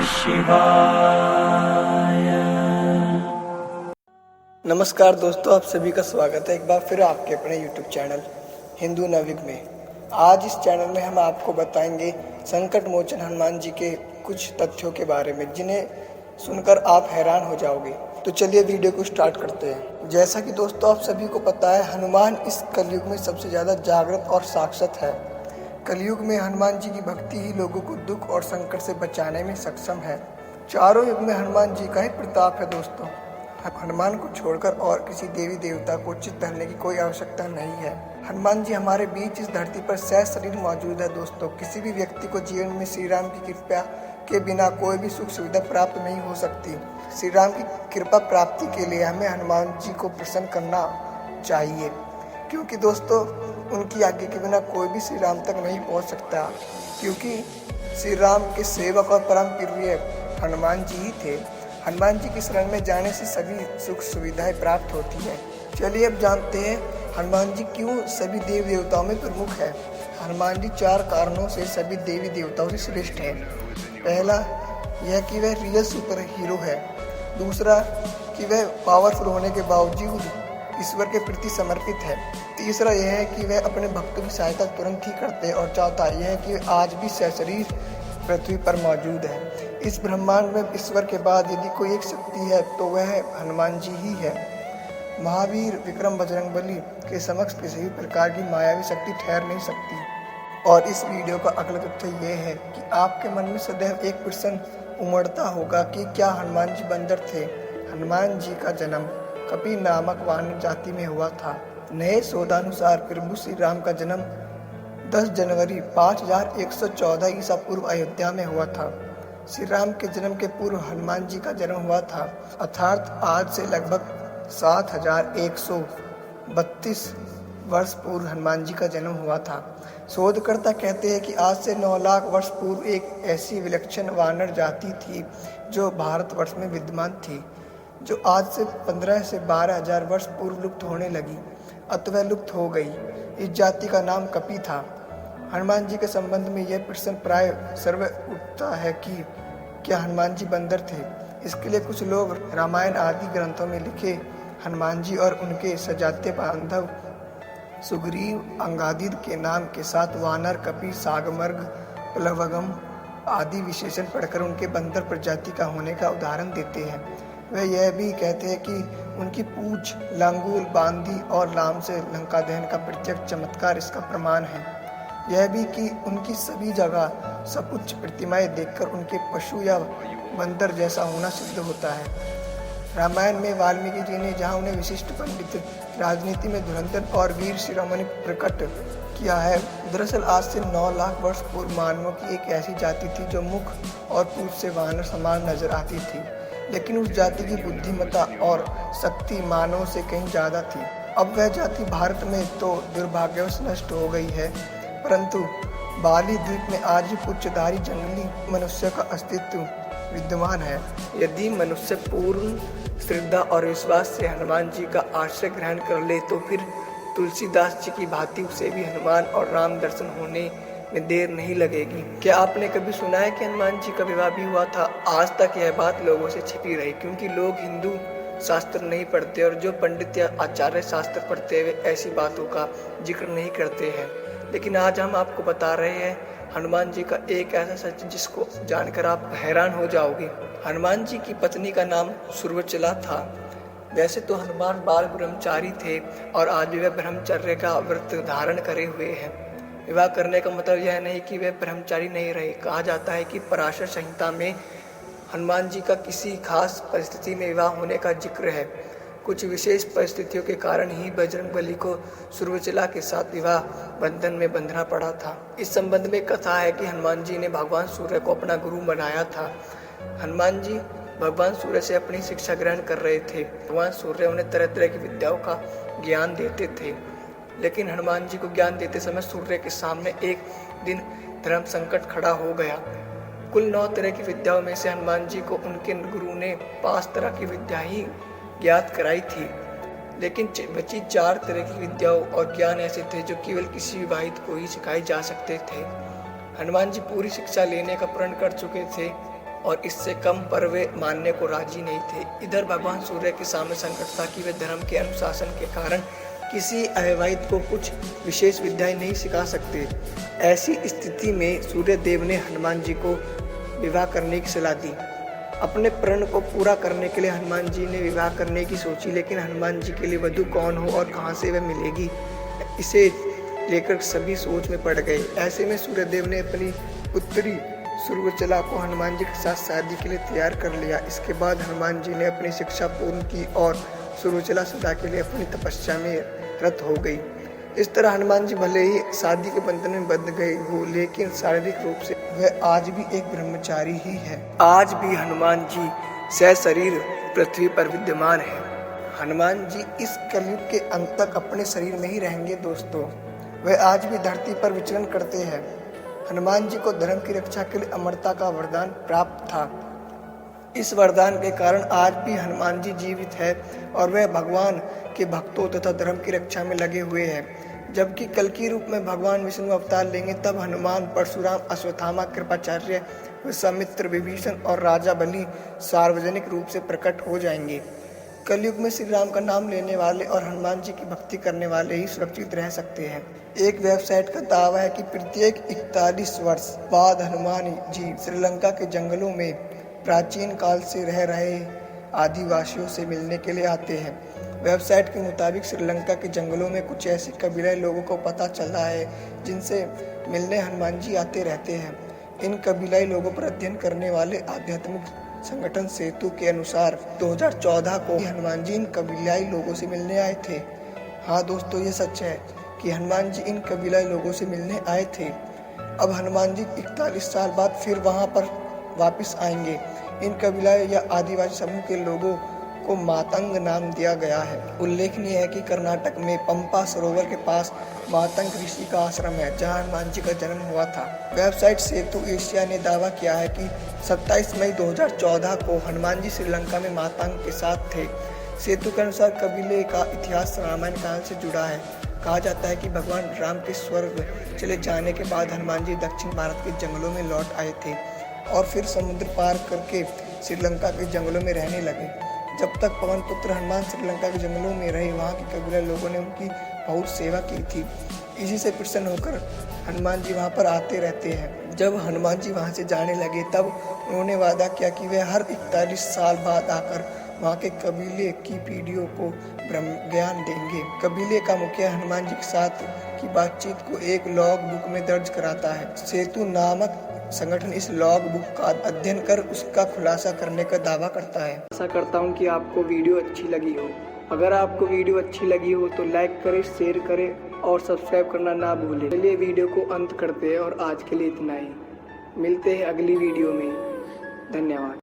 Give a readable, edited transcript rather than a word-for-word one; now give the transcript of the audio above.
शिवाय। नमस्कार दोस्तों, आप सभी का स्वागत है एक बार फिर आपके अपने YouTube चैनल हिंदू नवयुग में। आज इस चैनल में हम आपको बताएंगे संकट मोचन हनुमान जी के कुछ तथ्यों के बारे में, जिन्हें सुनकर आप हैरान हो जाओगे। तो चलिए वीडियो को स्टार्ट करते हैं। जैसा कि दोस्तों आप सभी को पता है, हनुमान इस कलयुग में सबसे ज़्यादा जागृत और साक्षात है। कलयुग में हनुमान जी की भक्ति ही लोगों को दुख और संकट से बचाने में सक्षम है। चारों युग में हनुमान जी का ही प्रताप है दोस्तों। हनुमान को छोड़कर और किसी देवी देवता को चित धरने की कोई आवश्यकता नहीं है। हनुमान जी हमारे बीच इस धरती पर सहशरीर मौजूद है दोस्तों। किसी भी व्यक्ति को जीवन में श्री राम की कृपा के बिना कोई भी सुख सुविधा प्राप्त नहीं हो सकती। श्री राम की कृपा प्राप्ति के लिए हमें हनुमान जी को प्रसन्न करना चाहिए, क्योंकि दोस्तों उनकी आज्ञा के बिना कोई भी श्री राम तक नहीं पहुंच सकता, क्योंकि श्री राम के सेवक और परम प्रिय हनुमान जी ही थे। हनुमान जी की शरण में जाने से सभी सुख सुविधाएं प्राप्त होती हैं। चलिए अब जानते हैं हनुमान जी क्यों सभी देवी देवताओं में प्रमुख है। हनुमान जी 4 कारणों से सभी देवी देवताओं से श्रेष्ठ है। पहला, यह कि वह रियल सुपर हीरो है। दूसरा, कि वह पावरफुल होने के बावजूद ईश्वर के प्रति समर्पित है। तीसरा, यह है कि वह अपने भक्तों की सहायता तुरंत ही करते हैं। और चौथा, यह है कि आज भी सशरीर पृथ्वी पर मौजूद है। इस ब्रह्मांड में ईश्वर के बाद यदि कोई एक शक्ति है तो वह हनुमान जी ही है। महावीर, विक्रम, बजरंगबली के समक्ष किसी भी प्रकार की मायावी शक्ति ठहर नहीं सकती। और इस वीडियो का अगला तथ्य यह है कि आपके मन में सदैव एक प्रश्न उमड़ता होगा कि क्या हनुमान जी बंदर थे। हनुमान जी का जन्म कपि नामक वानर जाति में हुआ था। नए शोधानुसार प्रभु श्री राम का जन्म 10 जनवरी 5114 ईसा पूर्व अयोध्या में हुआ था। श्री राम के जन्म के पूर्व हनुमान जी का जन्म हुआ था, अर्थात आज से लगभग 7132 वर्ष पूर्व हनुमान जी का जन्म हुआ था। शोधकर्ता कहते हैं कि आज से 9 लाख वर्ष पूर्व एक ऐसी विलक्षण वानर जाति थी जो भारतवर्ष में विद्यमान थी, जो आज से 15 से 12 हजार वर्ष पूर्व लुप्त होने लगी, अथवा लुप्त हो गई। इस जाति का नाम कपि था। हनुमान जी के संबंध में यह प्रश्न प्राय सर्व उठता है कि क्या हनुमान जी बंदर थे। इसके लिए कुछ लोग रामायण आदि ग्रंथों में लिखे हनुमान जी और उनके सजातीय बांधव सुग्रीव, अंगादिद के नाम के साथ वानर, कपि, सागमर्ग, प्लवगम आदि विशेषण पढ़कर उनके बंदर प्रजाति का होने का उदाहरण देते हैं। वे यह भी कहते हैं कि उनकी पूंछ, लांगूल, बांदी और लाम से लंका दहन का प्रत्यक्ष चमत्कार इसका प्रमाण है। यह भी कि उनकी सभी जगह सपुच्च प्रतिमाएं देखकर उनके पशु या बंदर जैसा होना सिद्ध होता है। रामायण में वाल्मीकि जी ने जहाँ उन्हें विशिष्ट पंडित, राजनीति में धुरंधर और वीर शिरोमणि प्रकट किया है, दरअसल आज से 9 लाख वर्ष पूर्व मानवों की एक ऐसी जाति थी जो मुख और पूंछ से वानर समान नजर आती थी, लेकिन उस जाति की बुद्धिमत्ता और शक्ति मानव से कहीं ज़्यादा थी। अब वह जाति भारत में तो दुर्भाग्यवश नष्ट हो गई है, परंतु बाली द्वीप में आज भी पुच्छधारी जंगली मनुष्य का अस्तित्व विद्यमान है। यदि मनुष्य पूर्ण श्रद्धा और विश्वास से हनुमान जी का आश्रय ग्रहण कर ले तो फिर तुलसीदास जी की भांति उसे भी हनुमान और राम दर्शन होने में देर नहीं लगेगी। क्या आपने कभी सुना है कि हनुमान जी का विवाह भी हुआ था? आज तक यह बात लोगों से छिपी रही, क्योंकि लोग हिंदू शास्त्र नहीं पढ़ते और जो पंडित या आचार्य शास्त्र पढ़ते हुए ऐसी बातों का जिक्र नहीं करते हैं। लेकिन आज हम आपको बता रहे हैं हनुमान जी का एक ऐसा सच जिसको जानकर आप हैरान हो जाओगे। हनुमान जी की पत्नी का नाम सुर्वचला था। वैसे तो हनुमान बाल ब्रह्मचारी थे और आज भी वह ब्रह्मचर्य का व्रत धारण करे हुए हैं। विवाह करने का मतलब यह नहीं कि वे ब्रह्मचारी नहीं रहे। कहा जाता है कि पराशर संहिता में हनुमान जी का किसी खास परिस्थिति में विवाह होने का जिक्र है। कुछ विशेष परिस्थितियों के कारण ही बजरंगबली को सुर्वचला के साथ विवाह बंधन में बंधना पड़ा था। इस संबंध में कथा है कि हनुमान जी ने भगवान सूर्य को अपना गुरु बनाया था। हनुमान जी भगवान सूर्य से अपनी शिक्षा ग्रहण कर रहे थे। भगवान सूर्य उन्हें तरह तरह की विद्याओं का ज्ञान देते थे, लेकिन हनुमान जी को ज्ञान देते समय सूर्य के सामने एक दिन धर्म संकट खड़ा हो गया। कुल 9 तरह की विद्याओं में से हनुमान जी को उनके गुरु ने 5 तरह की विद्या ही ज्ञात कराई थी, लेकिन बची 4 तरह की विद्याओं और ज्ञान ऐसे थे जो केवल किसी विवाहित को ही सिखाए जा सकते थे। हनुमान जी पूरी शिक्षा लेने का प्रण कर चुके थे, और इससे कम पर वे मानने को राजी नहीं थे। इधर भगवान सूर्य के सामने संकट था कि वे धर्म के अनुशासन के कारण किसी अविवाहित को कुछ विशेष विद्याएं नहीं सिखा सकते। ऐसी स्थिति में सूर्य देव ने हनुमान जी को विवाह करने की सलाह दी। अपने प्रण को पूरा करने के लिए हनुमान जी ने विवाह करने की सोची, लेकिन हनुमान जी के लिए वधू कौन हो और कहां से वह मिलेगी, इसे लेकर सभी सोच में पड़ गए। ऐसे में सूर्यदेव ने अपनी पुत्री सुरवचला को हनुमान जी के साथ शादी के लिए तैयार कर लिया। इसके बाद हनुमान जी ने अपनी शिक्षा पूर्ण की और सुरवचला सदा के लिए अपनी तपस्या में रत हो गई। इस तरह हनुमान जी भले ही शादी के बंधन में बंध गए हो, लेकिन शारीरिक रूप से वह आज भी एक ब्रह्मचारी ही है। आज भी हनुमान जी सशरीर पृथ्वी पर विद्यमान है। हनुमान जी इस कलयुग के अंत तक अपने शरीर में ही रहेंगे दोस्तों। वह आज भी धरती पर विचरण करते हैं। हनुमान जी को धर्म की रक्षा के लिए अमरता का वरदान प्राप्त था। इस वरदान के कारण आज भी हनुमान जी जीवित है और वह भगवान के भक्तों तथा धर्म की रक्षा में लगे हुए हैं। जबकि कल की रूप में भगवान विष्णु अवतार लेंगे, तब हनुमान, परशुराम, अश्वत्थामा, कृपाचार्य, विश्वामित्र, विभीषण और राजा बलि सार्वजनिक रूप से प्रकट हो जाएंगे। कलयुग में श्री राम का नाम लेने वाले और हनुमान जी की भक्ति करने वाले ही सुरक्षित रह सकते हैं। एक वेबसाइट का दावा है कि प्रत्येक 41 वर्ष बाद हनुमान जी श्रीलंका के जंगलों में प्राचीन काल से रह रहे आदिवासियों से मिलने के लिए आते हैं। वेबसाइट के मुताबिक श्रीलंका के जंगलों में कुछ ऐसे कबीलाई लोगों को पता चला है जिनसे मिलने हनुमान जी आते रहते हैं। इन कबीलाई लोगों पर अध्ययन करने वाले आध्यात्मिक संगठन सेतु के अनुसार 2014 को हनुमान जी इन कबीलाई लोगों से मिलने आए थे। हाँ दोस्तों, ये सच है कि हनुमान जी इन कबीलाई लोगों से मिलने आए थे। अब हनुमान जी 41 साल बाद फिर वहां पर वापस आएंगे। इन कबीलाई या आदिवासी समूह के लोगों को मातंग नाम दिया गया है। उल्लेखनीय है कि कर्नाटक में पंपा सरोवर के पास मातंग ऋषि का आश्रम है, जहां हनुमान जी का जन्म हुआ था। वेबसाइट सेतु एशिया ने दावा किया है कि 27 मई 2014 को हनुमान जी श्रीलंका में मातंग के साथ थे। सेतु के अनुसार कबीले का इतिहास रामायण काल से जुड़ा है। कहा जाता है कि भगवान राम के स्वर्ग चले जाने के बाद हनुमान जी दक्षिण भारत के जंगलों में लौट आए थे और फिर समुद्र पार करके श्रीलंका के जंगलों में रहने लगे। जब तक पवन पुत्र हनुमान श्रीलंका के जंगलों में रहे, वहाँ के कबीला लोगों ने उनकी बहुत सेवा की थी। इसी से प्रसन्न होकर हनुमान जी वहाँ पर आते रहते हैं। जब हनुमान जी वहाँ से जाने लगे, तब उन्होंने वादा किया कि वे हर 41 साल बाद आकर वहाँ के कबीले की पीढ़ियों को ब्रह्म ज्ञान देंगे। कबीले का मुखिया हनुमान जी के साथ की बातचीत को एक लॉग बुक में दर्ज कराता है। सेतु नामक संगठन इस लॉग बुक का अध्ययन कर उसका खुलासा करने का दावा करता है। आशा करता हूँ कि आपको वीडियो अच्छी लगी हो। अगर आपको वीडियो अच्छी लगी हो तो लाइक करें, शेयर करें और सब्सक्राइब करना ना भूलें। चलिए वीडियो को अंत करते हैं और आज के लिए इतना ही। मिलते हैं अगली वीडियो में। धन्यवाद।